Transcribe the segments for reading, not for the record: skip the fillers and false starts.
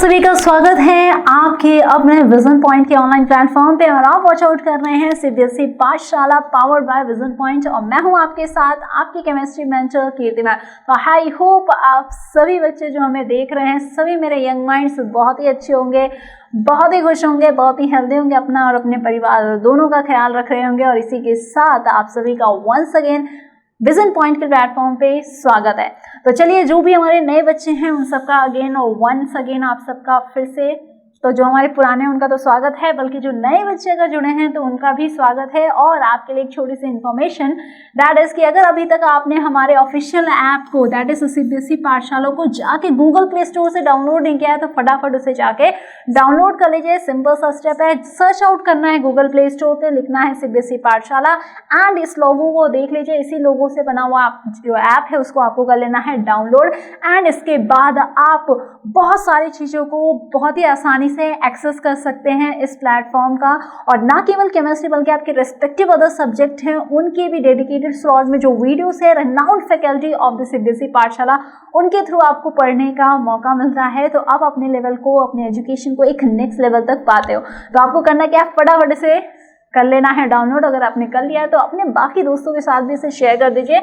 सभी का स्वागत है आपके अपने विजन पॉइंट के ऑनलाइन प्लेटफॉर्म पे और आप वॉच आउट कर रहे हैं सीबीएसई पाठशाला पावर्ड बाय विजन पॉइंट और मैं हूं आपके साथ आपकी केमिस्ट्री मेंटर कीर्ति मैम। तो आई होप आप सभी बच्चे जो हमें देख रहे हैं सभी मेरे यंग माइंड्स बहुत ही अच्छे होंगे, बहुत ही खुश होंगे, बहुत ही हेल्दी होंगे, अपना और अपने परिवार दोनों का ख्याल रख रहे होंगे। और इसी के साथ आप सभी का वंस अगेन विजन पॉइंट के प्लेटफॉर्म पे स्वागत है। तो चलिए, जो भी हमारे नए बच्चे हैं उन सबका अगेन और वंस अगेन आप सबका फिर से, तो जो हमारे पुराने हैं उनका तो स्वागत है, बल्कि जो नए बच्चे अगर जुड़े हैं तो उनका भी स्वागत है। और आपके लिए एक छोटी सी इन्फॉर्मेशन दैट इज कि अगर अभी तक आपने हमारे ऑफिशियल ऐप को दैट इज सीबीएसई पाठशाला को जाके गूगल प्ले स्टोर से डाउनलोड नहीं किया है तो फटाफट उसे जाके डाउनलोड कर लीजिए। सिंपल सा स्टेप है, सर्च आउट करना है गूगल प्ले स्टोर पे, लिखना है सीबीएसई पाठशाला एंड इस लोगो को देख लीजिए। इसी लोगो से बना हुआ जो ऐप है उसको आपको कर लेना है डाउनलोड एंड इसके बाद आप बहुत सारी चीज़ों को बहुत ही आसानी से एक्सेस कर सकते हैं इस प्लेटफॉर्म का। और ना केवल केमिस्ट्री बल्कि आपके रेस्पेक्टिव अदर सब्जेक्ट हैं उनके भी डेडिकेटेड स्लॉट में जो वीडियोस है renowned faculty of the CBSE पाठशाला उनके थ्रू आपको पढ़ने का मौका मिलता है। तो आप अपने लेवल को, अपने एजुकेशन को एक नेक्स्ट लेवल तक पाते हो। तो आपको करना क्या है, फटाफट से कर लेना है डाउनलोड। अगर आपने कर लिया है तो अपने बाकी दोस्तों के साथ भी इसे शेयर कर दीजिए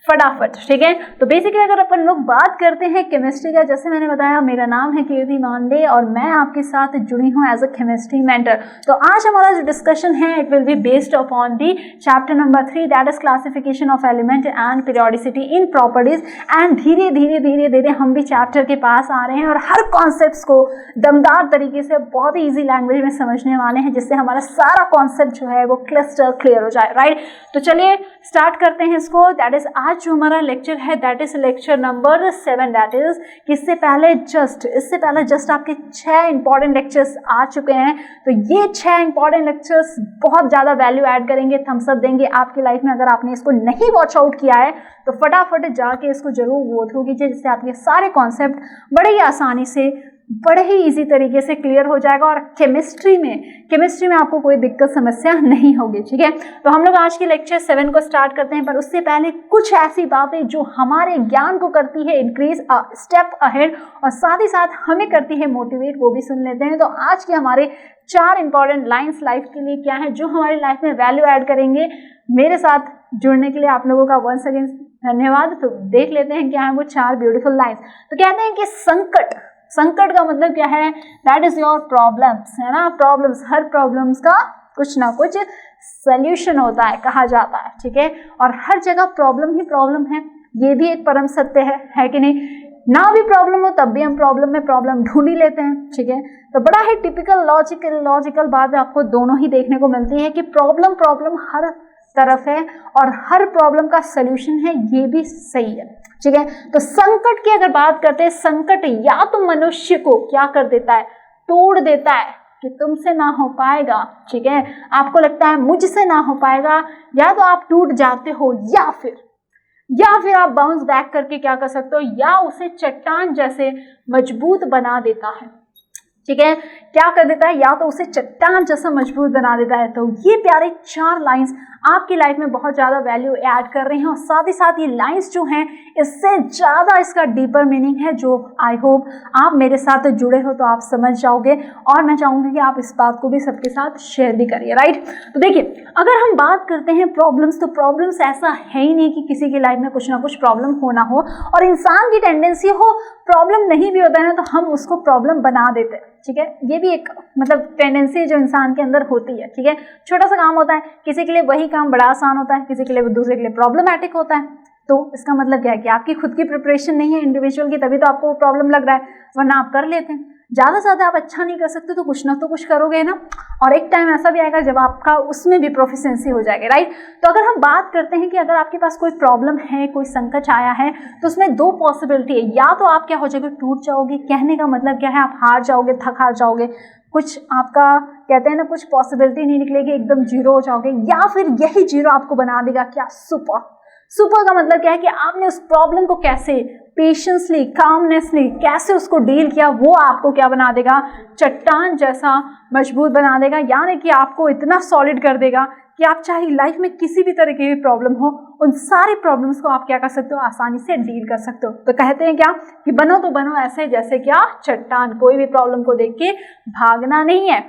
फटाफट, ठीक है। तो बेसिकली अगर अपन लोग बात करते हैं केमिस्ट्री का, जैसे मैंने बताया मेरा नाम है कीर्ति मांडे और मैं आपके साथ जुड़ी हूँ एज अ केमिस्ट्री मेंटर। तो आज हमारा जो डिस्कशन है it will be based upon the chapter number 3 that is classification of element and periodicity in properties. And धीरे धीरे हम भी चैप्टर के पास आ रहे हैं और हर कॉन्सेप्ट को दमदार तरीके से बहुत ही ईजी लैंग्वेज में समझने वाले हैं, जिससे हमारा सारा कॉन्सेप्ट जो है वो क्लियर क्लियर हो जाए, राइट। तो चलिए स्टार्ट करते हैं इसको। दैट इज आज जो हमारा लेक्चर है that is lecture number 7। That is इससे पहले जस्ट आपके 6 इंपॉर्टेंट लेक्चर्स आ चुके हैं। तो ये 6 इंपॉर्टेंट लेक्चर्स बहुत ज़्यादा वैल्यू ऐड करेंगे, थम्स अप देंगे आपकी लाइफ में। अगर आपने इसको नहीं वॉच आउट किया है तो फटाफट जाके इसको जरूर गो थ्रू कीजिए, जिससे आपके सारे कॉन्सेप्ट बड़े ही आसानी से, बड़े ही इजी तरीके से क्लियर हो जाएगा और केमिस्ट्री में आपको कोई दिक्कत समस्या नहीं होगी, ठीक है। तो हम लोग आज के लेक्चर 7 को स्टार्ट करते हैं, पर उससे पहले कुछ ऐसी बातें जो हमारे ज्ञान को करती है इंक्रीज अ स्टेप अहेड और साथ ही साथ हमें करती है मोटिवेट, वो भी सुन लेते हैं। तो आज के हमारे 4 इंपॉर्टेंट लाइन्स लाइफ के लिए क्या है जो हमारी लाइफ में वैल्यू ऐड करेंगे। मेरे साथ जुड़ने के लिए आप लोगों का वंस अगेन धन्यवाद। तो देख लेते हैं क्या है वो 4 ब्यूटीफुल लाइन्स। तो कहते हैं कि संकट का मतलब क्या है, दैट इज योर प्रॉब्लम्स, है ना। प्रॉब्लम्स, हर प्रॉब्लम्स का कुछ ना कुछ सल्यूशन होता है, कहा जाता है, ठीक है। और हर जगह प्रॉब्लम ही प्रॉब्लम है, ये भी एक परम सत्य है कि नहीं। ना भी प्रॉब्लम हो तब भी हम प्रॉब्लम में प्रॉब्लम ढूंढ ही लेते हैं, ठीक है। तो बड़ा ही टिपिकल लॉजिकल बात आपको दोनों ही देखने को मिलती है कि प्रॉब्लम हर तरफ है और हर प्रॉब्लम का सल्यूशन है, ये भी सही है, ठीक है। तो संकट की अगर बात करते हैं, संकट या तो मनुष्य को क्या कर देता है, तोड़ देता है कि तुमसे ना हो पाएगा, ठीक है। आपको लगता है मुझसे ना हो पाएगा, या तो आप टूट जाते हो या फिर आप बाउंस बैक करके क्या कर सकते हो, या उसे चट्टान जैसे मजबूत बना देता है, ठीक है। क्या कर देता है, या तो उसे चट्टान जैसा मजबूत बना देता है। तो ये प्यारे 4 लाइंस आपकी लाइफ में बहुत ज़्यादा वैल्यू ऐड कर रहे हैं और साथ ही साथ ये लाइंस जो हैं इससे ज़्यादा इसका डीपर मीनिंग है, जो आई होप आप मेरे साथ जुड़े हो तो आप समझ जाओगे। और मैं चाहूँगी कि आप इस बात को भी सबके साथ शेयर भी करिए, राइट। तो देखिए, अगर हम बात करते हैं प्रॉब्लम्स, तो प्रॉब्लम्स ऐसा है ही नहीं कि किसी की लाइफ में कुछ ना कुछ प्रॉब्लम होना हो, और इंसान की टेंडेंसी हो प्रॉब्लम नहीं भी होता है ना तो हम उसको प्रॉब्लम बना देते हैं, ठीक है। ये भी एक मतलब टेंडेंसी जो इंसान के अंदर होती है, ठीक है। छोटा सा काम होता है, किसी के लिए वही काम बड़ा आसान होता है, किसी के लिए दूसरे के लिए प्रॉब्लमैटिक होता है। तो इसका मतलब क्या है कि आपकी खुद की प्रिपरेशन नहीं है इंडिविजुअल की, तभी तो आपको प्रॉब्लम लग रहा है, वरना आप कर लेते हैं। ज़्यादा से ज़्यादा आप अच्छा नहीं कर सकते तो कुछ ना तो कुछ करोगे ना, और एक टाइम ऐसा भी आएगा जब आपका उसमें भी प्रोफिशिएंसी हो जाएगी, राइट। तो अगर हम बात करते हैं कि अगर आपके पास कोई प्रॉब्लम है, कोई संकट आया है, तो उसमें 2 पॉसिबिलिटी है, या तो आप क्या हो जाओगे, टूट जाओगे। कहने का मतलब क्या है, आप हार जाओगे, थक हार जाओगे, कुछ आपका कहते हैं ना कुछ पॉसिबिलिटी नहीं निकलेगी, एकदम जीरो हो जाओगे। या फिर यही जीरो आपको बना देगा क्या, सुपर का मतलब क्या है कि आपने उस प्रॉब्लम को कैसे पेशेंसली, कामनेसली कैसे उसको डील किया, वो आपको क्या बना देगा, चट्टान जैसा मजबूत बना देगा। यानी कि आपको इतना सॉलिड कर देगा कि आप चाहे लाइफ में किसी भी तरह की प्रॉब्लम हो, उन सारी प्रॉब्लम्स को आप क्या कर सकते हो, आसानी से डील कर सकते हो। तो कहते हैं क्या कि बनो तो बनो ऐसे जैसे क्या चट्टान, कोई भी प्रॉब्लम को देख के भागना नहीं है,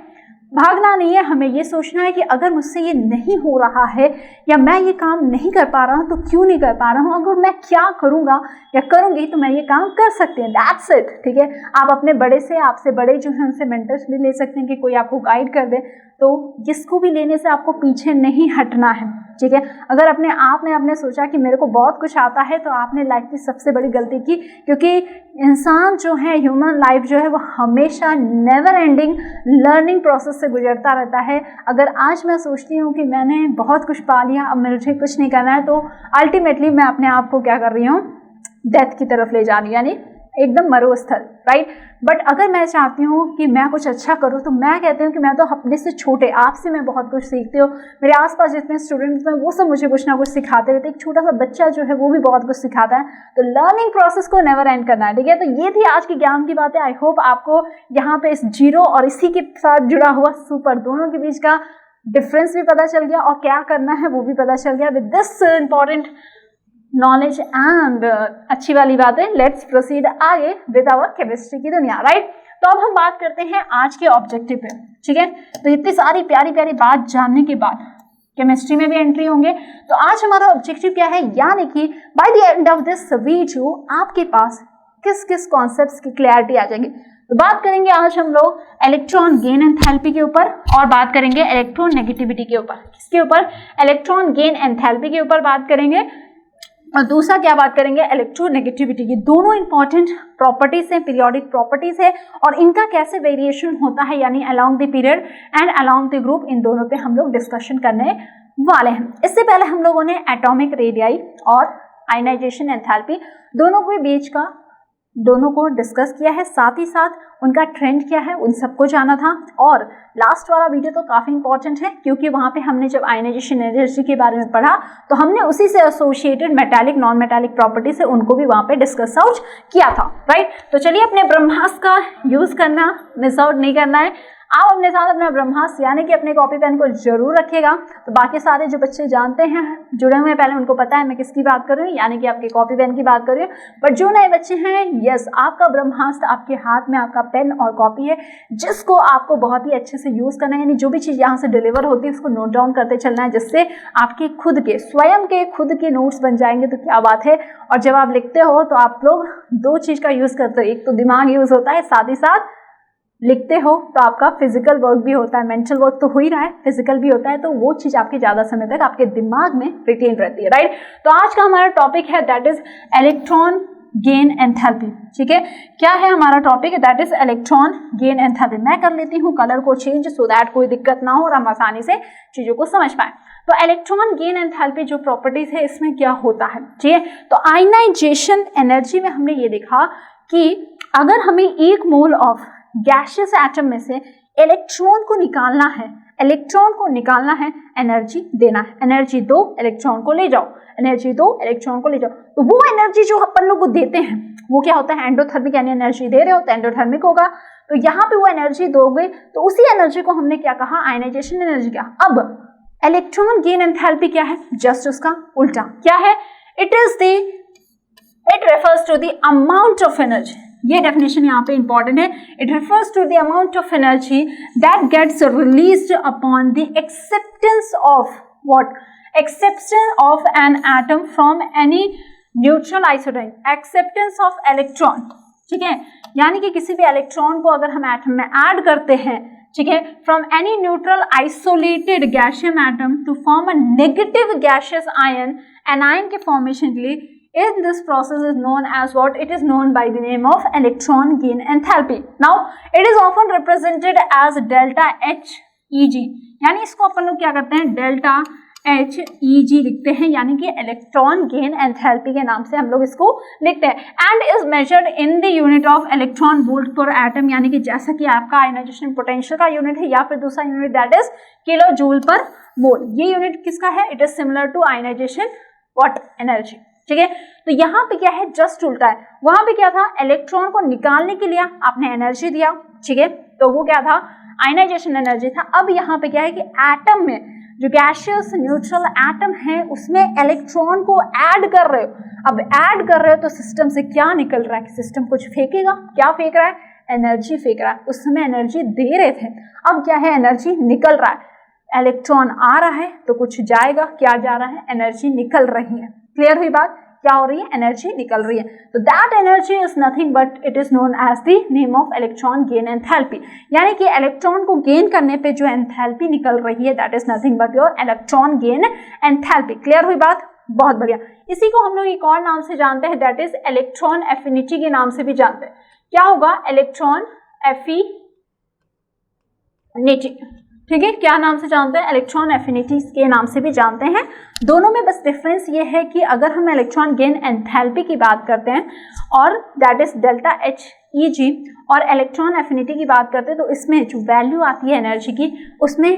भागना नहीं है। हमें ये सोचना है कि अगर मुझसे ये नहीं हो रहा है या मैं ये काम नहीं कर पा रहा हूँ तो क्यों नहीं कर पा रहा हूँ, अगर मैं क्या करूँगा या करूँगी तो मैं ये काम कर सकती हूँ। दैट्स इट, ठीक है। आप अपने बड़े से, आपसे बड़े जो हैं उनसे मेंटर्स भी ले सकते हैं कि कोई आपको गाइड कर दे, तो किसको भी लेने से आपको पीछे नहीं हटना है, ठीक है। अगर अपने आप में आपने सोचा कि मेरे को बहुत कुछ आता है तो आपने लाइफ की सबसे बड़ी गलती की, क्योंकि इंसान जो है, ह्यूमन लाइफ जो है वो हमेशा नेवर एंडिंग लर्निंग प्रोसेस से गुजरता रहता है। अगर आज मैं सोचती हूँ कि मैंने बहुत कुछ पा लिया, अब मुझे कुछ नहीं करना है, तो अल्टीमेटली मैं अपने आप को क्या कर रही हूँ, डेथ की तरफ ले जा रही हूँ, यानी एकदम मरुस्थल, राइट। बट अगर मैं चाहती हूँ कि मैं कुछ अच्छा करूँ तो मैं कहती हूँ कि मैं तो अपने से छोटे, आपसे मैं बहुत कुछ सीखती हूँ, मेरे आसपास जितने स्टूडेंट्स हैं वो सब मुझे कुछ ना कुछ सिखाते रहते हैं, एक छोटा सा बच्चा जो है वो भी बहुत कुछ सिखाता है। तो लर्निंग प्रोसेस को नेवर एंड करना है, ठीक है। तो ये थी आज की ज्ञान की बातें। आई होप आपको यहाँ पे इस जीरो और इसी के साथ जुड़ा हुआ सुपर दोनों के बीच का डिफरेंस भी पता चल गया और क्या करना है वो भी पता चल गया। With this important knowledge and अच्छी वाली बात है, लेट्स प्रोसीड आगे विद आवर केमिस्ट्री की दुनिया, राइट। तो अब हम बात करते हैं आज के ऑब्जेक्टिव पे, ठीक है। तो इतनी सारी प्यारी प्यारी बात जानने के बाद केमिस्ट्री में भी एंट्री होंगे। तो आज हमारा ऑब्जेक्टिव क्या है, यानी कि by the end of this video आपके पास किस किस कॉन्सेप्ट्स की क्लैरिटी आ जाएगी। तो बात करेंगे आज हम लोग इलेक्ट्रॉन गेन एंथैल्पी के ऊपर, और बात करेंगे इलेक्ट्रॉन नेगेटिविटी के ऊपर। किसके ऊपर, इलेक्ट्रॉन गेन एंथैल्पी के ऊपर बात करेंगे, और दूसरा क्या बात करेंगे, इलेक्ट्रोनेगेटिविटी की। दोनों इंपॉर्टेंट प्रॉपर्टीज हैं, पीरियोडिक प्रॉपर्टीज है, और इनका कैसे वेरिएशन होता है यानी along the period and along the group, इन दोनों पे हम लोग डिस्कशन करने वाले हैं। इससे पहले हम लोगों ने एटॉमिक रेडियाई और आयनाइजेशन एंथैल्पी दोनों को डिस्कस किया है, साथ ही साथ उनका ट्रेंड क्या है उन सबको जाना था। और लास्ट वाला वीडियो तो काफ़ी इंपॉर्टेंट है, क्योंकि वहाँ पे हमने जब आयनाइजेशन एनर्जी के बारे में पढ़ा तो हमने उसी से associated metallic non metallic property से उनको भी वहाँ पे डिस्कस आउट किया था, राइट। तो चलिए अपने ब्रह्मास्त्र का यूज़ करना, मिस आउट नहीं करना है। आप अपने साथ अपना ब्रह्मास्त्र यानी कि अपने कॉपी पेन को जरूर रखिएगा। तो बाकी सारे जो बच्चे जानते हैं, जुड़े हुए हैं, पहले उनको पता है मैं किसकी बात कर रही हूँ, यानी कि आपके कॉपी पेन की बात कर रही हूँ। बट जो नए बच्चे हैं, यस, आपका ब्रह्मास्त्र आपके हाथ में, आपका पेन और कॉपी है, जिसको आपको बहुत ही अच्छे से यूज़ करना है। यानी जो भी चीज़ यहाँ से डिलीवर होती है उसको नोट डाउन करते चलना है, जिससे आपके खुद के स्वयं के खुद के नोट्स बन जाएंगे। तो क्या बात है। और जब आप लिखते हो तो आप लोग दो चीज़ का यूज़ करते हो, एक तो दिमाग यूज़ होता है, साथ ही साथ लिखते हो तो आपका फिजिकल वर्क भी होता है, मेंटल वर्क तो हो ही रहा है, फिजिकल भी होता है, तो वो चीज़ आपके ज़्यादा समय तक आपके दिमाग में रिटेन रहती है, राइट। तो आज का हमारा टॉपिक है that is electron gain enthalpy, ठीक है। क्या है हमारा topic, that is electron gain enthalpy. मैं कर लेती हूँ कलर को चेंज सो दैट कोई दिक्कत ना हो और हम आसानी से चीज़ों को समझ पाए। तो इलेक्ट्रॉन गेन एंथैल्पी जो प्रॉपर्टीज है इसमें क्या होता है, ठीक है। तो आयनाइजेशन एनर्जी में हमने ये देखा कि अगर हमें 1 मोल ऑफ गैसियस एटम में से इलेक्ट्रॉन को निकालना है, एनर्जी देना है, एनर्जी दो इलेक्ट्रॉन को ले जाओ, एनर्जी दो इलेक्ट्रॉन को ले जाओ। तो वो एनर्जी जो अपन लोग को देते हैं वो क्या होता है, एंडोथर्मिक, यानी एनर्जी दे रहे हो तो एंडोथर्मिक होगा। तो यहाँ पे वो एनर्जी दोगे तो उसी एनर्जी को हमने क्या कहा, आयनाइजेशन एनर्जी का। अब इलेक्ट्रॉन गेन एंथैल्पी क्या है, जस्ट उसका उल्टा। क्या है, it refers to the amount of energy. ये डेफिनेशन यहाँ पे इंपॉर्टेंट है। It refers to the amount of energy that gets released upon the acceptance of what, exception of an atom from any neutral isotope, acceptance of electron, ठीक है। यानी कि किसी भी इलेक्ट्रॉन को अगर हम एटम में ऐड करते हैं, ठीक है, from any neutral isolated gaseous atom to form a negative gaseous ion, anion के फॉर्मेशन के लिए, in this process is known as what, it is known by the name of electron gain enthalpy. Now it is often represented as delta H Eg, यानी इसको अपन लोग क्या करते हैं, delta H Eg लिखते हैं, यानी कि इलेक्ट्रॉन गेन एंथैल्पी के नाम से हम लोग इसको लिखते हैं। And is measured in the unit of electron volt पर एटम, यानी कि जैसा कि आपका आयनाइजेशन पोटेंशियल का यूनिट है, या फिर दूसरा unit that is kilo joule per mole. ये यूनिट किसका है, it is similar to ionization what, energy, ठीक है। तो यहाँ पे क्या है, जस्ट उल्टा है। वहां पे क्या था, इलेक्ट्रॉन को निकालने के लिए आपने एनर्जी दिया, ठीक है, तो वो क्या था, आयनाइजेशन एनर्जी था। अब यहाँ पे क्या है कि एटम में जो गैशियस न्यूट्रल एटम है उसमें इलेक्ट्रॉन को ऐड कर रहे हो, अब ऐड कर रहे हो तो सिस्टम से क्या निकल रहा है कि सिस्टम कुछ फेंकेगा, क्या फेंक रहा है, एनर्जी फेंक रहा है। उस समय एनर्जी दे रहे थे, अब क्या है, एनर्जी निकल रहा है। इलेक्ट्रॉन आ रहा है तो कुछ जाएगा, क्या जा रहा है, एनर्जी निकल रही है। क्लियर हुई बात, क्या हो रही है, एनर्जी निकल रही है। तो that energy is nothing but it is known as the name of electron gain enthalpy, यानी कि इलेक्ट्रॉन को गेन करने पे जो एंथैल्पी निकल रही है that is nothing but your electron gain enthalpy. Clear हुई बात, बहुत बढ़िया। इसी को हम लोग एक और नाम से जानते हैं दैट इज इलेक्ट्रॉन एफिनिटी के नाम से भी जानते हैं। क्या होगा, इलेक्ट्रॉन एफिनिटी, ठीक है, क्या नाम से जानते हैं, इलेक्ट्रॉन एफिनिटी के नाम से भी जानते हैं। दोनों में बस डिफरेंस ये है कि अगर हम इलेक्ट्रॉन गेन एंथैल्पी की बात करते हैं और that is delta H E G, और इलेक्ट्रॉन एफिनिटी की बात करते हैं तो इसमें जो वैल्यू आती है एनर्जी की उसमें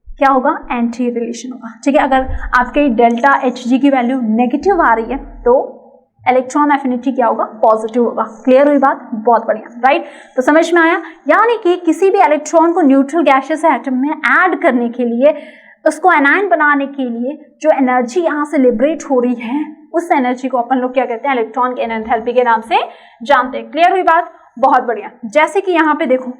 क्या होगा, एंटी रिलेशन होगा। ठीक है, अगर आपके डेल्टा एच जी की वैल्यू नेगेटिव आ रही है तो इलेक्ट्रॉन एफिनिटी क्या होगा, पॉजिटिव होगा। क्लियर हुई बात, बहुत बढ़िया, राइट। तो समझ में आया, यानी कि किसी भी इलेक्ट्रॉन को न्यूट्रल गैशियस एटम में ऐड करने के लिए, उसको एनायन बनाने के लिए जो एनर्जी यहाँ से लिबरेट हो रही है उस एनर्जी को अपन लोग क्या कहते हैं, इलेक्ट्रॉन गेन एंथैल्पी के नाम से जानते हैं। क्लियर हुई बात, बहुत बढ़िया। जैसे कि यहाँ पे देखो,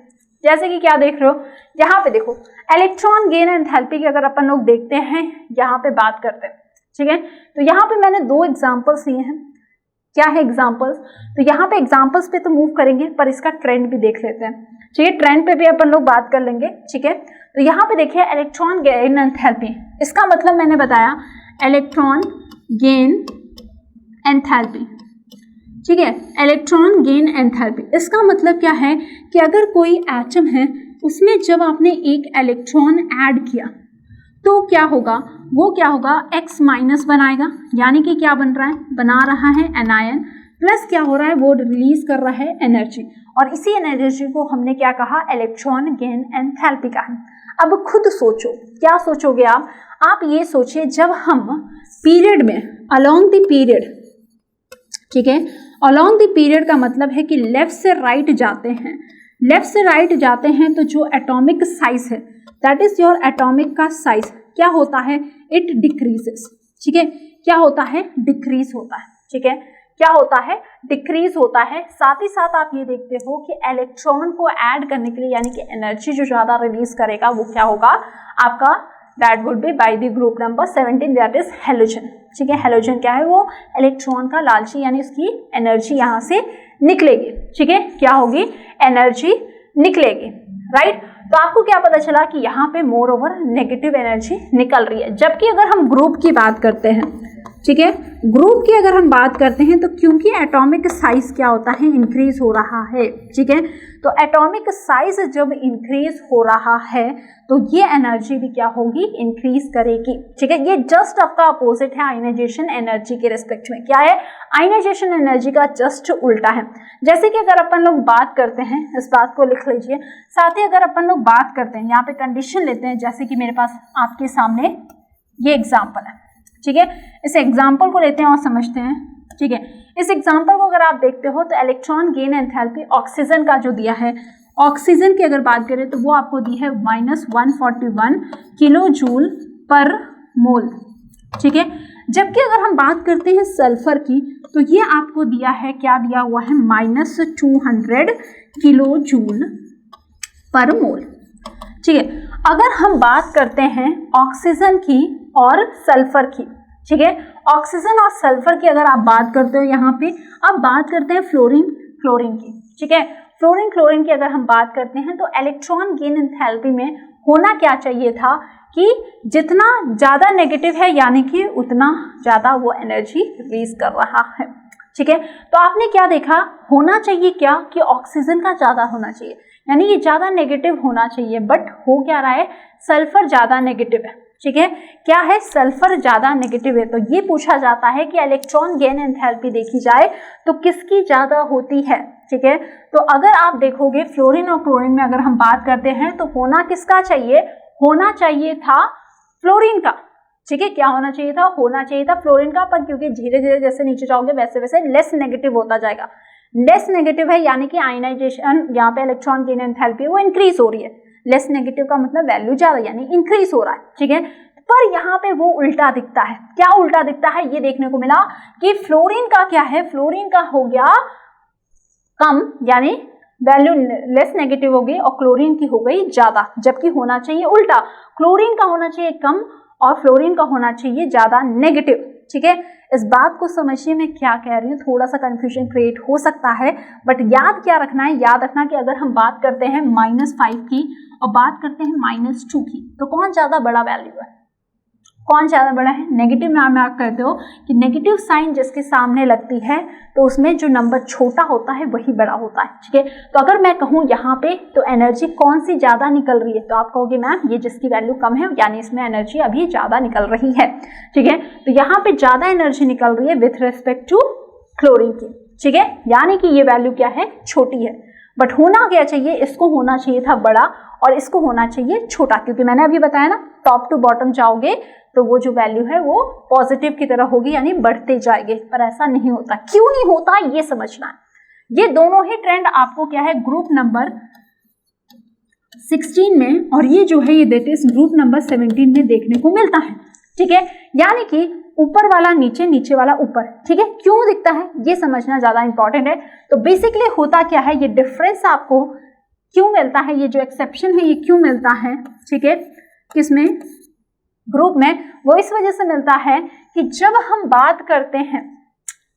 जैसे कि क्या देख रहे हो, यहाँ पे देखो इलेक्ट्रॉन गेन एंथैल्पी की अगर अपन लोग देखते हैं, यहाँ पे बात करते हैं, ठीक है। तो यहाँ पे मैंने दो एग्जाम्पल्स लिए हैं। क्या है एग्जाम्पल्स, तो यहाँ पे एग्जाम्पल्स पे तो मूव करेंगे पर इसका ट्रेंड भी देख लेते हैं, ठीक है, ट्रेंड पे भी अपन लोग बात कर लेंगे, ठीक है। तो यहाँ पे देखिए इलेक्ट्रॉन गेन एंथैल्पी, इसका मतलब मैंने बताया इलेक्ट्रॉन गेन एंथैल्पी, ठीक है, इलेक्ट्रॉन गेन एंथैल्पी। इसका मतलब क्या है कि अगर कोई एटम है उसमें जब आपने एक इलेक्ट्रॉन ऐड किया तो क्या होगा, वो क्या होगा, X माइनस बनाएगा, यानी कि क्या बन रहा है, बना रहा है एनायन, प्लस क्या हो रहा है, वो रिलीज कर रहा है एनर्जी, और इसी एनर्जी को हमने क्या कहा, इलेक्ट्रॉन गेन एंथैल्पी कहा। अब खुद सोचो, क्या सोचोगे आप ये सोचिए, जब हम पीरियड में अलोंग द पीरियड, ठीक है, अलोंग द पीरियड का मतलब है कि लेफ्ट से राइट जाते हैं, लेफ्ट से राइट जाते हैं तो जो एटॉमिक साइज है दैट इज योर एटॉमिक का साइज क्या होता है, इट डिक्रीजेस, ठीक है, क्या होता है, डिक्रीज होता है, ठीक है, क्या होता है, डिक्रीज होता है। साथ ही साथ आप ये देखते हो कि इलेक्ट्रॉन को ऐड करने के लिए, यानी कि एनर्जी जो ज्यादा रिलीज करेगा वो क्या होगा आपका, that would be by the group number 17 that is halogen, ठीक है। हेलोजन क्या है, वो इलेक्ट्रॉन का लालची, यानी उसकी एनर्जी यहाँ से निकलेगी, ठीक है, क्या होगी, एनर्जी निकलेगी, राइट। तो आपको क्या पता चला कि यहाँ पे मोर ओवर नेगेटिव एनर्जी निकल रही है। जबकि अगर हम ग्रुप की बात करते हैं, ठीक है, ग्रुप की अगर हम बात करते हैं तो क्योंकि एटॉमिक साइज क्या होता है, इंक्रीज हो रहा है, ठीक है, तो एटॉमिक साइज जब इंक्रीज हो रहा है तो ये एनर्जी भी क्या होगी, इंक्रीज करेगी, ठीक है। ये जस्ट आपका अपोजिट है आयनाइजेशन एनर्जी के रिस्पेक्ट में, क्या है, आयनाइजेशन एनर्जी का जस्ट उल्टा है। जैसे कि अगर अपन लोग बात करते हैं, इस बात को लिख लीजिए, साथ ही अगर अपन लोग बात करते हैं, यहाँ पे कंडीशन लेते हैं, जैसे कि मेरे पास आपके सामने ये एग्जाम्पल है, ठीक है, इस एग्जाम्पल को लेते हैं और समझते हैं, ठीक है। इस एग्जाम्पल को अगर आप देखते हो तो इलेक्ट्रॉन गेन एंथैल्पी ऑक्सीजन का जो दिया है, ऑक्सीजन की अगर बात करें तो वो आपको दी है -141 किलो जूल पर मोल, ठीक है। जबकि अगर हम बात करते हैं सल्फर की तो ये आपको दिया है, क्या दिया हुआ है, -200 किलो जूल पर मोल, ठीक है। अगर हम बात करते हैं ऑक्सीजन की और सल्फर की, ठीक है, ऑक्सीजन और सल्फर की अगर आप बात करते हो, यहाँ पे अब बात करते हैं फ्लोरीन क्लोरीन की, ठीक है, फ्लोरीन क्लोरीन की अगर हम बात करते हैं तो इलेक्ट्रॉन गेन एंथैल्पी में होना क्या चाहिए था कि जितना ज़्यादा नेगेटिव है यानी कि उतना ज़्यादा वो एनर्जी रिलीज कर रहा है, ठीक है। तो आपने क्या देखा, होना चाहिए क्या कि ऑक्सीजन का ज़्यादा होना चाहिए, यानी ये ज़्यादा नेगेटिव होना चाहिए, बट हो क्या रहा है, सल्फर ज़्यादा नेगेटिव है, ठीक है, क्या है, सल्फर ज़्यादा नेगेटिव है। तो ये पूछा जाता है कि इलेक्ट्रॉन गेन एंथैल्पी देखी जाए तो किसकी ज़्यादा होती है, ठीक है। तो अगर आप देखोगे फ्लोरीन और क्लोरीन में अगर हम बात करते हैं तो होना किसका चाहिए, होना चाहिए था फ्लोरीन का, ठीक है, क्या होना चाहिए था, होना चाहिए था फ्लोरीन का, पर क्योंकि धीरे धीरे जैसे नीचे जाओगे वैसे वैसे लेस नेगेटिव होता जाएगा, लेस नेगेटिव है, यानी कि आयनाइजेशन यहाँ पे इलेक्ट्रॉन गेन एंथैल्पी वो इंक्रीज हो रही है, लेस नेगेटिव का मतलब वैल्यू ज्यादा यानी इंक्रीज हो रहा है, ठीक है। पर यहाँ पे वो उल्टा दिखता है। क्या उल्टा दिखता है? ये देखने को मिला कि फ्लोरीन का क्या है, फ्लोरीन का हो गया कम यानी वैल्यू लेस नेगेटिव हो गई और क्लोरीन की हो गई ज्यादा, जबकि होना चाहिए उल्टा, क्लोरीन का होना चाहिए कम और फ्लोरीन का होना चाहिए ज्यादा नेगेटिव, ठीक है। इस बात को समझिए मैं क्या कह रही हूँ, थोड़ा सा कंफ्यूजन क्रिएट हो सकता है, बट याद क्या रखना है, याद रखना कि अगर हम बात करते हैं -5 की और बात करते हैं -2 की, तो कौन ज्यादा बड़ा वैल्यू है, कौन ज्यादा बड़ा है? नेगेटिव में आप करते हो कि नेगेटिव साइन जिसके सामने लगती है तो उसमें जो नंबर छोटा होता है वही बड़ा होता है, ठीक है। तो अगर मैं कहूँ यहाँ पे तो एनर्जी कौन सी ज्यादा निकल रही है, तो आप कहोगे मैम ये जिसकी वैल्यू कम है यानी इसमें एनर्जी अभी ज्यादा निकल रही है, ठीक है। तो यहाँ पे ज्यादा एनर्जी निकल रही है विथ रिस्पेक्ट टू क्लोरीन की, ठीक है, यानी कि ये वैल्यू क्या है, छोटी है। बट होना क्या चाहिए, इसको होना चाहिए था बड़ा और इसको होना चाहिए छोटा, क्योंकि मैंने अभी बताया ना टॉप टू बॉटम जाओगे तो वो जो वैल्यू है वो पॉजिटिव की तरह होगी यानी बढ़ते जाएंगे, पर ऐसा नहीं होता। क्यों नहीं होता ये समझना है। ये दोनों ही ट्रेंड आपको क्या है ग्रुप नंबर 16 में और ये जो है ये दैट इज ग्रुप नंबर 17 में देखने को मिलता है, ठीक है। यानी कि ऊपर वाला नीचे, नीचे वाला ऊपर, ठीक है। क्यों दिखता है ये समझना ज्यादा इंपॉर्टेंट है। तो बेसिकली होता क्या है, ये डिफरेंस आपको क्यों मिलता है, ये जो एक्सेप्शन है ये क्यों मिलता है, ठीक है, किसमें, ग्रुप में, वो इस वजह से मिलता है कि जब हम बात करते हैं,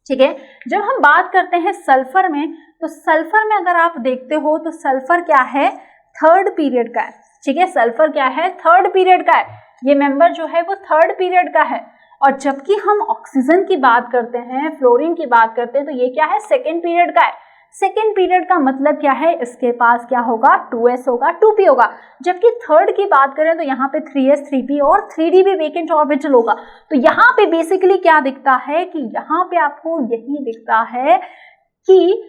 ठीक है, जब हम बात करते हैं सल्फर में, तो सल्फर में अगर आप देखते हो तो सल्फर क्या है, थर्ड पीरियड का है, ठीक है। सल्फर क्या है, थर्ड पीरियड का है, ये मेंबर जो है वो थर्ड पीरियड का है। और जबकि हम ऑक्सीजन की बात करते हैं, फ्लोरीन की बात करते हैं, तो ये क्या है, सेकेंड पीरियड का है। सेकेंड पीरियड का मतलब क्या है, इसके पास क्या होगा, 2s होगा, 2p होगा। जबकि थर्ड की बात करें तो यहाँ पे 3s 3p और 3d भी वेकेंट ऑर्बिटल होगा। तो यहाँ पे बेसिकली क्या दिखता है कि यहाँ पे आपको यही दिखता है कि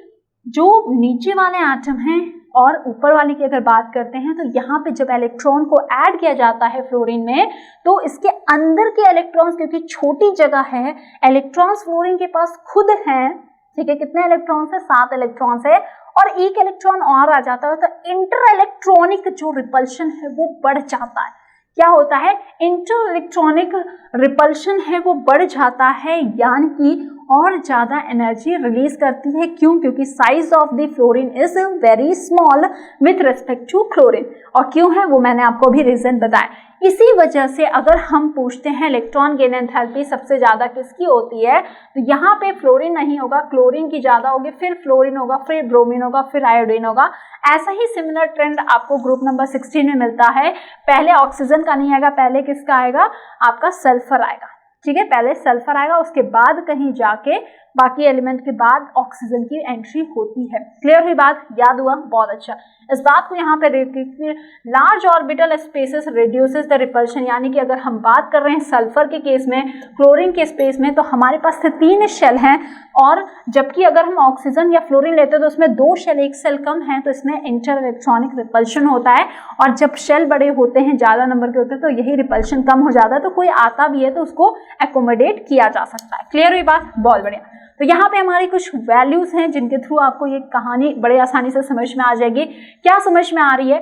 जो नीचे वाले एटम हैं और ऊपर वाले की अगर बात करते हैं, तो यहाँ पे जब इलेक्ट्रॉन को ऐड किया जाता है फ्लोरीन में, तो इसके अंदर के इलेक्ट्रॉन्स, क्योंकि छोटी जगह है, इलेक्ट्रॉन्स फ्लोरीन के पास खुद हैं, ठीक है। कितने इलेक्ट्रॉन्स है, 7 इलेक्ट्रॉन्स है, और एक इलेक्ट्रॉन और आ जाता है तो इंटर इलेक्ट्रॉनिक जो रिपल्शन है वो बढ़ जाता है। क्या होता है, इंटर इलेक्ट्रॉनिक रिपल्शन है वो बढ़ जाता है, यानी कि और ज्यादा एनर्जी रिलीज करती है। क्यों? क्योंकि size of the fluorine is very small with respect to chlorine. और क्यों है वो मैंने आपको भी रीजन बताया। इसी वजह से अगर हम पूछते हैं इलेक्ट्रॉन गेन एंथैल्पी सबसे ज्यादा किसकी होती है, तो यहाँ पे फ्लोरीन नहीं होगा, क्लोरीन की ज्यादा होगी, फिर फ्लोरीन होगा, फिर ब्रोमीन होगा, फिर आयोडीन होगा। ऐसा ही सिमिलर ट्रेंड आपको ग्रुप नंबर 16 में मिलता है। पहले ऑक्सीजन का नहीं आएगा, पहले किसका आएगा, आपका सल्फर आएगा, ठीक है। पहले सल्फर आएगा, उसके बाद कहीं जाके बाकी एलिमेंट के बाद ऑक्सीजन की एंट्री होती है। क्लियर हुई बात, याद हुआ, बहुत अच्छा। इस बात को यहाँ पे large orbital spaces reduces the repulsion, यानी कि अगर हम बात कर रहे हैं सल्फर के केस में, क्लोरीन के स्पेस में, तो हमारे पास 3 शेल हैं, और जबकि अगर हम ऑक्सीजन या फ्लोरीन लेते हैं तो उसमें 2 शेल, 1 शेल कम है, तो इसमें इंटर इलेक्ट्रॉनिक रिपल्शन होता है। और जब शेल बड़े होते हैं, ज्यादा नंबर के होते हैं, तो यही रिपल्शन कम हो जाता है। तो कोई आता भी है तो उसको एकोमोडेट किया जा सकता है। क्लियर हुई बात, बहुत बढ़िया। तो यहाँ पे हमारी कुछ वैल्यूज हैं जिनके थ्रू आपको ये कहानी बड़े आसानी से समझ में आ जाएगी। क्या समझ में आ रही है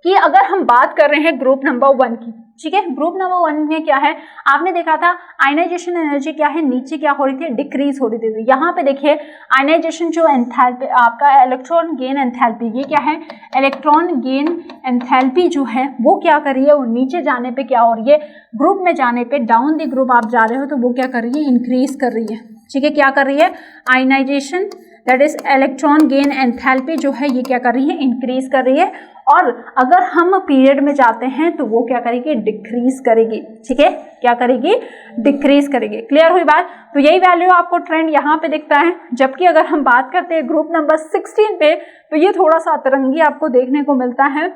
कि अगर हम बात कर रहे हैं ग्रुप नंबर 1 की, ठीक है, ग्रुप नंबर 1 में क्या है, आपने देखा था आयनाइजेशन एनर्जी क्या है, नीचे क्या हो रही थी, डिक्रीज हो रही थी। यहाँ पे देखिए आयनाइजेशन जो एंथैल्पी आपका इलेक्ट्रॉन गेन एंथैल्पी, ये क्या है, इलेक्ट्रॉन गेन एंथैल्पी जो है वो क्या कर रही है, वो नीचे जाने पे क्या हो रही है, ग्रुप में जाने पे, डाउन द ग्रुप आप जा रहे हो तो वो क्या कर रही है, इंक्रीज कर रही है, ठीक है। क्या कर रही है, ionization that is electron gain enthalpy जो है ये क्या कर रही है, इंक्रीज कर रही है। और अगर हम पीरियड में जाते हैं तो वो क्या करेगी, डिक्रीज करेगी, ठीक है, क्या करेगी, डिक्रीज करेगी। क्लियर हुई बात। तो यही वैल्यू आपको ट्रेंड यहाँ पे दिखता है। जबकि अगर हम बात करते हैं ग्रुप नंबर 16 पे, तो ये थोड़ा सा अतरंगी आपको देखने को मिलता है,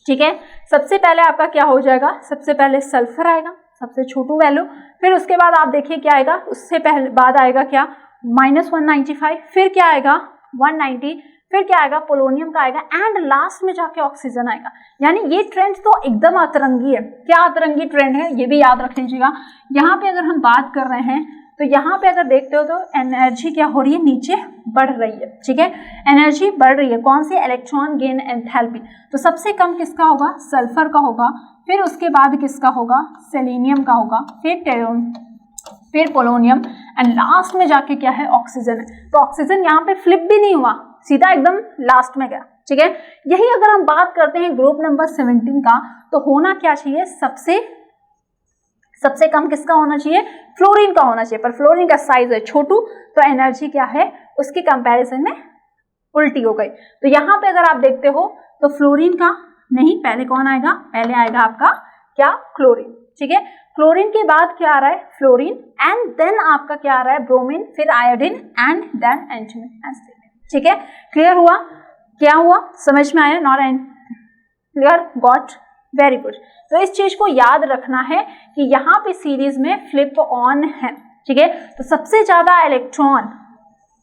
ठीक है। सबसे पहले आपका क्या हो जाएगा, सबसे पहले सल्फर आएगा, सबसे छोटू वैल्यू, फिर उसके बाद आप देखिए क्या आएगा, उससे पहले बाद आएगा क्या, -195, फिर क्या आएगा 190, फिर क्या आएगा, पोलोनियम का आएगा, एंड लास्ट में जाके ऑक्सीजन आएगा। यानी ये ट्रेंड तो एकदम अतरंगी है। क्या अतरंगी ट्रेंड है, ये भी याद रख लीजिएगा। यहाँ पे अगर हम बात कर रहे हैं तो यहाँ पे अगर देखते हो तो एनर्जी क्या हो रही है, नीचे बढ़ रही है, ठीक है, एनर्जी बढ़ रही है। कौन सी, इलेक्ट्रॉन गेन एंथैल्पी। तो सबसे कम किसका होगा, सल्फर का होगा, फिर उसके बाद किसका होगा, सेलेनियम का होगा, फिर पोलोनियम एंड लास्ट में जाके क्या है, ऑक्सीजन है। तो ऑक्सीजन यहाँ पे फ्लिप भी नहीं हुआ, सीधा एकदम लास्ट में गया, ठीक है। यही अगर हम बात करते हैं ग्रुप नंबर 17 का, तो होना क्या चाहिए, सबसे कम किसका होना चाहिए, फ्लोरीन का होना चाहिए, पर फ्लोरीन का साइज है छोटू, तो एनर्जी क्या है उसके कंपैरिजन में उल्टी हो गई। तो यहाँ पे अगर आप देखते हो तो फ्लोरीन का नहीं, पहले कौन आएगा, पहले आएगा आपका क्या, क्लोरीन, ठीक है। क्लोरीन के बाद क्या आ रहा है, फ्लोरीन, एंड देन आपका क्या आ रहा है, ब्रोमीन, फिर iodine and then antimony acid, ठीक है। क्लियर हुआ, क्या हुआ, समझ में आया, not and clear, got, very good. तो इस चीज को याद रखना है कि यहाँ पे सीरीज में फ्लिप ऑन है, ठीक है। तो सबसे ज्यादा इलेक्ट्रॉन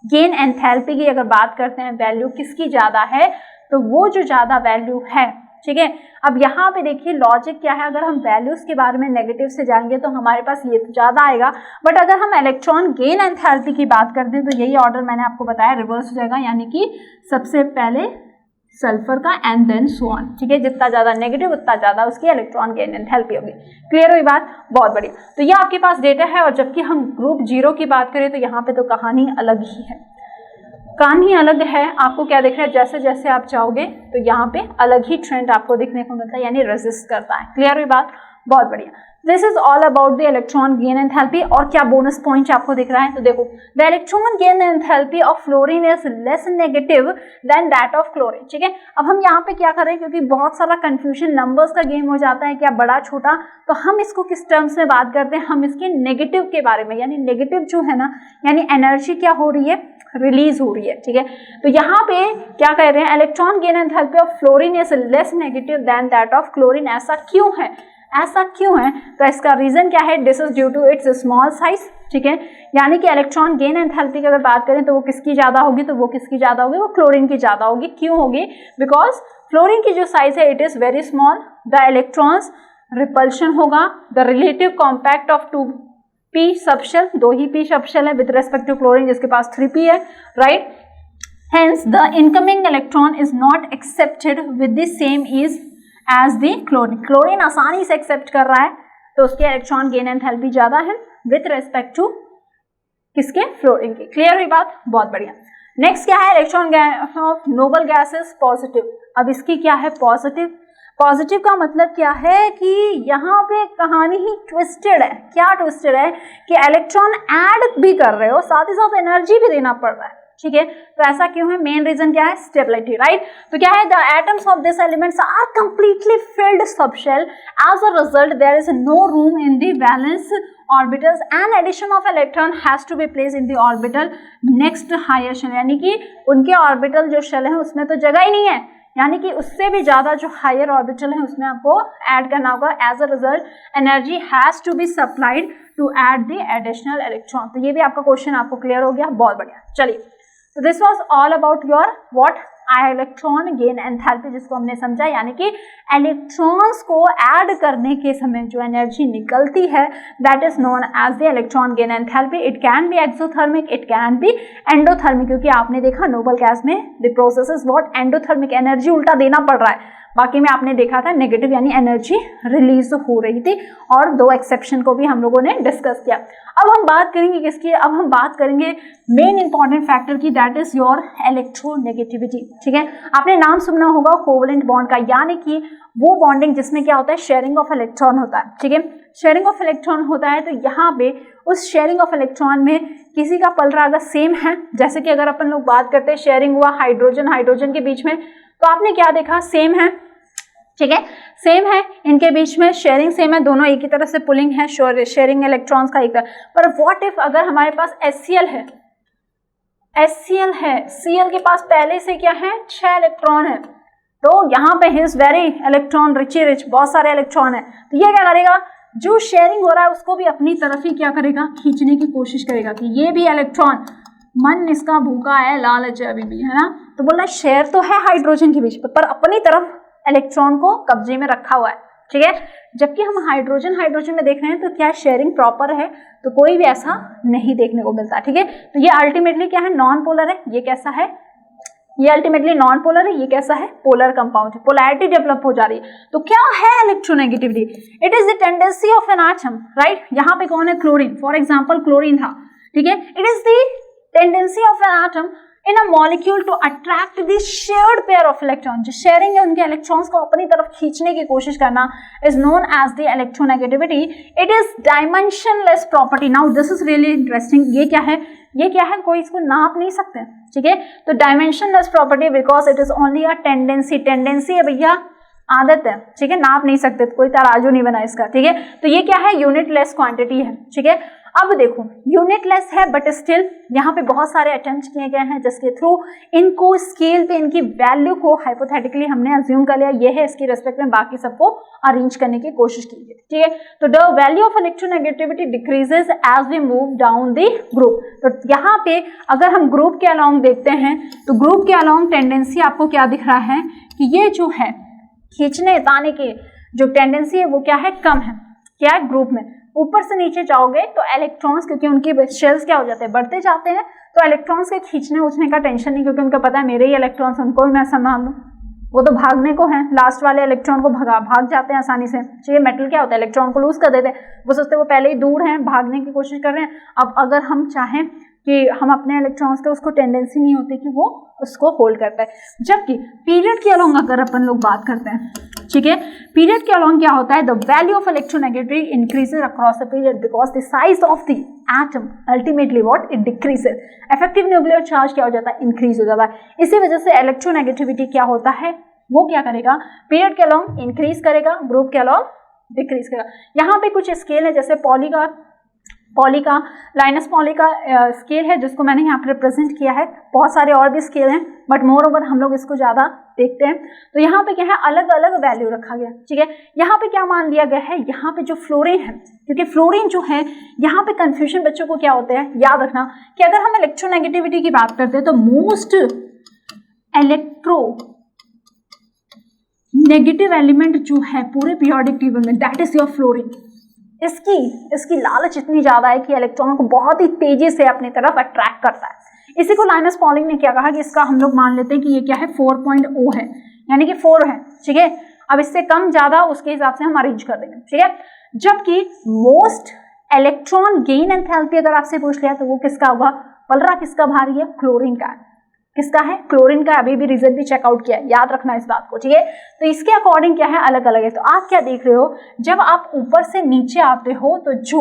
गेन एंथैल्पी की अगर बात करते हैं, वैल्यू किसकी ज्यादा है, तो वो जो ज्यादा वैल्यू है, ठीक है। अब यहाँ पे देखिए लॉजिक क्या है, अगर हम वैल्यूज के बारे में नेगेटिव से जाएंगे तो हमारे पास ये तो ज्यादा आएगा, बट अगर हम इलेक्ट्रॉन गेन एंथैल्पी की बात करते हैं तो यही ऑर्डर मैंने आपको बताया रिवर्स हो जाएगा, यानी कि सबसे पहले सल्फर का एंड देन सो ऑन, ठीक है। जितना ज्यादा नेगेटिव उतना ज्यादा उसकी इलेक्ट्रॉन गेन एंथैल्पी होगी। क्लियर हुई बात, बहुत बढ़िया। तो ये आपके पास डेटा है, और जबकि हम ग्रुप 0 की बात करें तो यहाँ पे तो कहानी अलग ही है, कहानी अलग है। आपको क्या दिख रहा है, जैसे जैसे आप जाओगे तो यहाँ पे अलग ही ट्रेंड आपको देखने को मिलता है, यानी रेजिस्ट करता है। क्लियर हुई बात, बहुत बढ़िया। This is all about the electron gain enthalpy. और क्या बोनस पॉइंट आपको दिख रहा है, तो देखो the electron gain enthalpy of fluorine is less negative than that of chlorine, ठीक है। अब हम यहाँ पे क्या करें, क्योंकि बहुत सारा कंफ्यूजन, नंबर्स का गेम हो जाता है, क्या बड़ा छोटा, तो हम इसको किस टर्म्स में बात करते हैं, हम इसके नेगेटिव के बारे में, यानी नेगेटिव जो है ना, यानी एनर्जी क्या हो रही है, रिलीज हो रही है, ठीक है। तो यहाँ पे क्या कह रहे हैं, electron gain enthalpy of fluorine is less negative than that of chlorine. ऐसा क्यों है, ऐसा क्यों है, तो इसका रीजन क्या है, this is due to its small size, ठीक है। यानी कि इलेक्ट्रॉन गेन एंथैल्पी की अगर बात करें तो वो किसकी ज्यादा होगी, तो वो किसकी ज्यादा होगी, वो क्लोरीन की ज्यादा होगी। क्यों होगी, बिकॉज फ्लोरीन की जो साइज है it is very small, the electrons repulsion होगा, the relative compact of 2p subshell, 2 ही p सबशेल है विद रेस्पेक्ट टू क्लोरीन जिसके पास 3p है, right. Hence the incoming electron is not accepted with the same is as the chlorine. Chlorine आसानी से accept कर रहा है, तो उसके इलेक्ट्रॉन गेन एंथैल्पी ज्यादा है विथ रेस्पेक्ट टू किसके, फ्लोरीन की। क्लियर हुई बात, बहुत बढ़िया। नेक्स्ट क्या है, electron of noble gases positive. अब इसकी क्या है, पॉजिटिव। पॉजिटिव का मतलब क्या है कि यहाँ पे कहानी ही ट्विस्टेड है। क्या ट्विस्टेड है कि इलेक्ट्रॉन ऐड भी कर रहे हो, साथ ही साथ एनर्जी भी देना पड़ रहा है, ठीक है। तो ऐसा क्यों है, मेन रीजन क्या है, स्टेबिलिटी, राइट। तो क्या है, the atoms of this elements are completely filled subshell, as a result there is no room in the valence orbitals and addition of electron has to be place in the orbital next higher shell. यानी कि उनके orbital जो shell है उसमें तो जगह ही नहीं है, यानी कि उससे भी ज्यादा जो हायर ऑर्बिटल है उसमें आपको ऐड करना होगा। As a result energy has to be supplied to add the additional electron. तो ये भी आपका क्वेश्चन आपको क्लियर हो गया, बहुत बढ़िया। चलिए, तो this was all about your what, electron gain enthalpy, जिसको हमने समझा, यानी कि इलेक्ट्रॉन्स को ऐड करने के समय जो एनर्जी निकलती है that is known as the electron gain enthalpy. It can be exothermic, it can be endothermic, क्योंकि आपने देखा नोबल गैस में the process is what, endothermic, energy उल्टा देना पड़ रहा है। बाकी में आपने देखा था नेगेटिव, यानी एनर्जी रिलीज हो रही थी, और 2 एक्सेप्शन को भी हम लोगों ने डिस्कस किया। अब हम बात करेंगे किसकी, अब हम बात करेंगे मेन इंपॉर्टेंट फैक्टर की, दैट इज योर इलेक्ट्रोनेगेटिविटी, ठीक है। आपने नाम सुना होगा कोवलेंट बॉन्ड का, यानी कि वो बॉन्डिंग जिसमें क्या होता है, शेयरिंग ऑफ इलेक्ट्रॉन होता है, ठीक है। शेयरिंग ऑफ इलेक्ट्रॉन होता है, तो यहाँ पे उस शेयरिंग ऑफ इलेक्ट्रॉन में किसी का पलड़ा अगर सेम है, जैसे कि अगर अपन लोग बात करते हैं शेयरिंग हुआ हाइड्रोजन हाइड्रोजन के बीच में, तो आपने क्या देखा, सेम है, ठीक है, सेम है, इनके बीच में शेयरिंग सेम है, दोनों एक ही तरफ से पुलिंग है, शेयरिंग इलेक्ट्रॉन्स का एक तरफ। पर व्हाट इफ अगर हमारे पास HCl है, HCl है, Cl के पास पहले से क्या है, 6 इलेक्ट्रॉन है, तो यहाँ पे हिज वेरी इलेक्ट्रॉन रिच, बहुत सारे इलेक्ट्रॉन है, तो ये क्या करेगा, जो शेयरिंग हो रहा है उसको भी अपनी तरफ ही क्या करेगा, खींचने की कोशिश करेगा कि ये भी इलेक्ट्रॉन, मन इसका भूखा है, लालच है अभी भी, है ना, तो बोल रहा है शेयर तो है हाइड्रोजन के बीच पर अपनी तरफ इलेक्ट्रॉन को कब्जे में रखा हुआ है, ठीक है। जबकि हम हाइड्रोजन में देख रहे हैं तो क्या शेयरिंग प्रॉपर है, तो कोई भी ऐसा नहीं देखने को मिलता, ठीक है। तो ये अल्टीमेटली क्या है, नॉन पोलर है। ये कैसा है, ये अल्टीमेटली नॉन पोलर है। ये कैसा है, पोलर कंपाउंड है। पोलैरिटी डेवलप हो जा रही है। तो क्या है electronegativity? It is the tendency of an atom, right. यहाँ पे कौन है, क्लोरीन, फॉर एग्जाम्पल क्लोरीन था, ठीक है। It is the tendency of an atom in a molecule to attract the shared pair of electron. जो शेयरिंग है उनके इलेक्ट्रॉन्स को अपनी तरफ खींचने की कोशिश करना is known as the electronegativity. It is dimensionless property. Now this is really interesting. ये क्या है, ये क्या है, कोई इसको नाप नहीं सकते, ठीक है। तो dimensionless property because it is only a tendency. Tendency है भैया, आदत है, ठीक है, नाप नहीं सकते, कोई तराजू नहीं बना इसका, ठीक है। तो ये क्या है, यूनिटलेस क्वांटिटी है, ठीक है। अब देखो यूनिटलेस है बट स्टिल यहाँ पे बहुत सारे अटेम्प्ट किए गए हैं जिसके थ्रू इनको स्केल पे इनकी वैल्यू को हाइपोथेटिकली हमने अज्यूम कर लिया, ये है इसकी रेस्पेक्ट में, बाकी सबको अरेंज करने की कोशिश की गई, ठीक है। तो the value of electronegativity decreases as we move down the group. तो यहाँ पे अगर हम ग्रुप के अलॉन्ग देखते हैं तो ग्रुप के अलॉन्ग टेंडेंसी आपको क्या दिख रहा है कि ये जो है खींचने ताने की जो टेंडेंसी है वो क्या है, कम है। क्या है, ग्रुप में ऊपर से नीचे जाओगे तो इलेक्ट्रॉन्स, क्योंकि उनकी शेल्स क्या हो जाते हैं, बढ़ते जाते हैं, तो इलेक्ट्रॉन्स के खींचने उठने का टेंशन नहीं, क्योंकि उनको पता है मेरे ही इलेक्ट्रॉन्स, उनको भी मैं संभाल लूँ। वो तो भागने को है, लास्ट वाले इलेक्ट्रॉन को भाग जाते हैं आसानी से। चाहिए मेटल क्या होता है, इलेक्ट्रॉन को लूज कर देते हैं, वो सोचते हैं वो पहले ही दूर हैं, भागने की कोशिश कर रहे हैं। अब अगर हम चाहें कि हम अपने इलेक्ट्रॉन्स के, उसको टेंडेंसी नहीं होती कि वो उसको होल्ड कर पाए। जबकि पीरियड के अलॉन्ग अगर अपन लोग बात करते हैं, ठीक है, पीरियड के अलॉन्ग क्या होता है, the value of electronegativity increases across the period because the size of the atom ultimately what, it decreases. Effective nuclear charge क्या हो जाता है, इंक्रीज हो जाता है। इसी वजह से इलेक्ट्रोनेगेटिविटी क्या होता है, वो क्या करेगा, पीरियड के अलॉन्ग इंक्रीज करेगा, ग्रुप के अलॉन्ग डिक्रीज करेगा। यहाँ पे कुछ स्केल है, जैसे पॉली का लाइनस पॉली का स्केल है जिसको मैंने यहाँ पे रिप्रेजेंट किया है। बहुत सारे और भी स्केल हैं बट मोर ओवर हम लोग इसको ज़्यादा देखते हैं। तो यहाँ पे क्या है, अलग अलग वैल्यू रखा गया, ठीक है। यहाँ पे क्या मान लिया गया है, यहाँ पे जो फ्लोरीन है, क्योंकि फ्लोरीन जो है यहाँ पे कंफ्यूजन बच्चों को क्या होता है, याद रखना कि अगर हम इलेक्ट्रोनेगेटिविटी की बात करते हैं तो मोस्ट इलेक्ट्रो नेगेटिव एलिमेंट जो है पूरे पीरियोडिक टेबल में, दैट इज योर फ्लोरीन। इसकी लालच इतनी ज्यादा है कि इलेक्ट्रॉन को बहुत ही तेजी से अपनी तरफ अट्रैक्ट करता है। इसी को लाइनस पॉलिंग ने क्या कहा कि इसका हम लोग मान लेते हैं कि ये क्या है, 4.0 है, यानी कि 4 है, ठीक है। अब इससे कम ज्यादा उसके हिसाब से हम अरेंज कर देंगे, ठीक है। जबकि मोस्ट इलेक्ट्रॉन गेन एंथैल्पी अगर आपसे पूछ लिया तो वो किसका होगा, पलरा किसका भारी है, क्लोरीन का। किसका है, क्लोरीन का। अभी भी रिजल्ट भी चेकआउट किया है, याद रखना इस बात को, ठीक है। तो इसके अकॉर्डिंग क्या है, अलग अलग है। तो आप क्या देख रहे हो, जब आप ऊपर से नीचे आते हो तो जो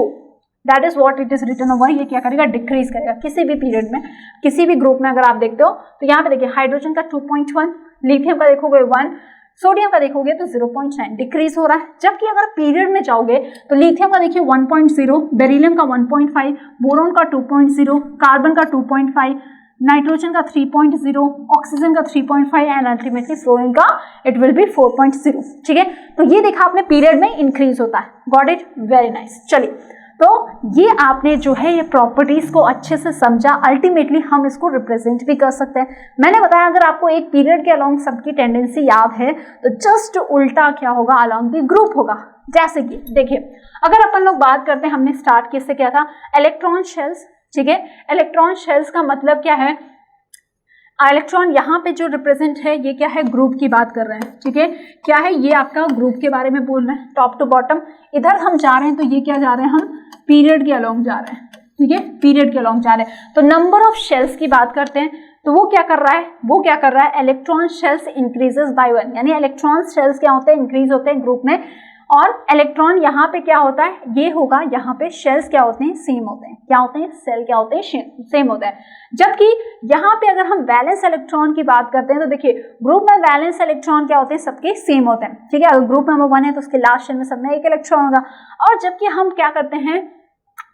that is what it is written over, ये क्या करेगा, डिक्रीज करेगा किसी भी पीरियड में, किसी भी ग्रुप में। अगर आप देखते हो तो यहाँ पे देखिए हाइड्रोजन का 2.1, लिथियम का देखोगे 1, सोडियम का देखोगे तो 0.9 डिक्रीज हो रहा है। जबकि अगर पीरियड में जाओगे तो लिथियम का देखिए 1.0, बेरिलियम का 1.5, बोरोन का 2.0, कार्बन का 2.5, नाइट्रोजन का 3.0, ऑक्सीजन का 3.5 एंड अल्टीमेटली फ्लोरीन का इट विल बी 4.0, ठीक है। तो ये देखा आपने पीरियड में इंक्रीज होता है, गॉट इट, वेरी नाइस। चलिए, तो ये आपने जो है ये प्रॉपर्टीज को अच्छे से समझा। अल्टीमेटली हम इसको रिप्रेजेंट भी कर सकते हैं। मैंने बताया अगर आपको एक पीरियड के अलॉन्ग सबकी टेंडेंसी याद है तो जस्ट उल्टा क्या होगा, अलॉन्ग द ग्रुप होगा। जैसे कि देखिए अगर अपन लोग बात करते हैं, हमने स्टार्ट किससे किया था, इलेक्ट्रॉन शेल्स, ठीक है। इलेक्ट्रॉन शेल्स का मतलब क्या है, इलेक्ट्रॉन यहाँ पे जो रिप्रेजेंट है ये क्या है, ग्रुप की बात कर रहे हैं, ठीक है। क्या है, ये आपका ग्रुप के बारे में बोल रहे हैं, टॉप टू बॉटम। इधर हम जा रहे हैं तो ये क्या जा रहे हैं, हम पीरियड के अलॉन्ग जा रहे हैं, ठीक है, पीरियड के अलॉन्ग जा रहे हैं। तो नंबर ऑफ शेल्स की बात करते हैं तो वो क्या कर रहा है, इलेक्ट्रॉन शेल्स इंक्रीजेस बाय 1, यानी इलेक्ट्रॉन शेल्स क्या होते हैं, इंक्रीज होते हैं ग्रुप में। और इलेक्ट्रॉन यहाँ पे क्या होता है, ये होगा, यहाँ पे शेल्स क्या होते हैं, सेम होते हैं। क्या होते हैं, सेल क्या होते हैं, सेम होते हैं। जबकि यहाँ पे अगर हम वैलेंस इलेक्ट्रॉन की बात करते हैं तो देखिए ग्रुप में वैलेंस इलेक्ट्रॉन क्या होते हैं, सबके सेम होते हैं, ठीक है। अगर ग्रुप नंबर 1 है तो उसके लास्ट शेल में सब में एक इलेक्ट्रॉन होगा। और जबकि हम क्या करते हैं,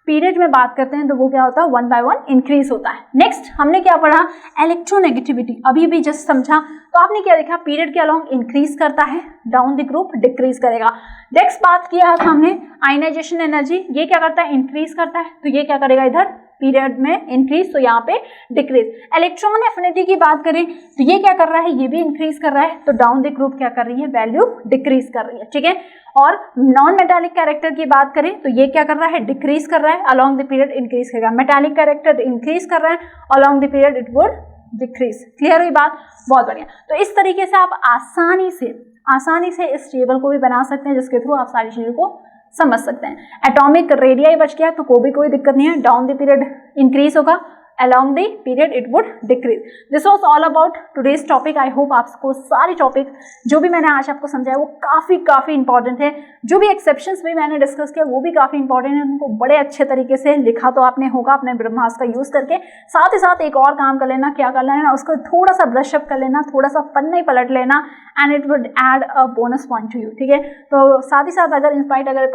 पीरियड में बात करते हैं तो वो क्या होता है, 1 by 1 इंक्रीज होता है। नेक्स्ट हमने क्या पढ़ा, इलेक्ट्रोनेगेटिविटी, अभी भी जस्ट समझा। तो आपने क्या देखा, पीरियड के अलॉन्ग इंक्रीज करता है, डाउन द ग्रुप डिक्रीज करेगा। नेक्स्ट बात किया था हमने आयनाइजेशन एनर्जी, ये क्या करता है, इंक्रीज करता है, तो ये क्या करेगा, इधर पीरियड में इंक्रीज, तो यहाँ पे डिक्रीज। इलेक्ट्रॉन एफिनिटी की बात करें तो ये क्या कर रहा है, ये भी इंक्रीज कर रहा है, तो डाउन द ग्रुप क्या कर रही है, वैल्यू डिक्रीज कर रही है, ठीक है। और नॉन मेटालिक कैरेक्टर की बात करें तो ये क्या कर रहा है, डिक्रीज कर रहा है, अलॉन्ग द पीरियड इंक्रीज करेगा। मेटालिक कैरेक्टर इंक्रीज कर रहा है, along the period it would decrease. Clear हुई बात, बहुत बढ़िया। तो इस तरीके से आप आसानी से इस टेबल को भी बना सकते हैं, जिसके थ्रू आप सारी चीजों को समझ सकते हैं। एटॉमिक रेडियाई बच गया तो कोई दिक्कत नहीं है, डाउन द पीरियड इंक्रीज होगा, along the period it would decrease. This was all about today's topic. I hope आपको सारे टॉपिक जो भी मैंने आज आपको समझाया वो काफ़ी इंपॉर्टेंट है। जो भी एक्सेप्शंस भी मैंने डिस्कस किया वो भी काफ़ी इंपॉर्टेंट है, उनको बड़े अच्छे तरीके से लिखा तो आपने होगा अपने ब्रह्मास्त्र का यूज़ करके। साथ ही साथ एक और काम कर लेना, क्या कर लेना, उसको थोड़ा सा ब्रशअप कर लेना, थोड़ा सा पन्ने पलट लेना, and it would add a bonus point to you, ठीक है। तो साथ ही साथ अगर इंस्पाइट अगर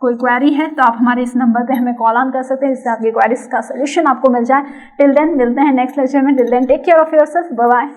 कोई क्वेरी है तो आप हमारे इस नंबर पे हमें कॉल ऑन कर सकते हैं, जिससे आपकी क्वेरीज का सोल्यूशन आपको मिल जाए। टिल देन मिलते हैं नेक्स्ट लेक्चर में। Till then take care of yourself, bye bye.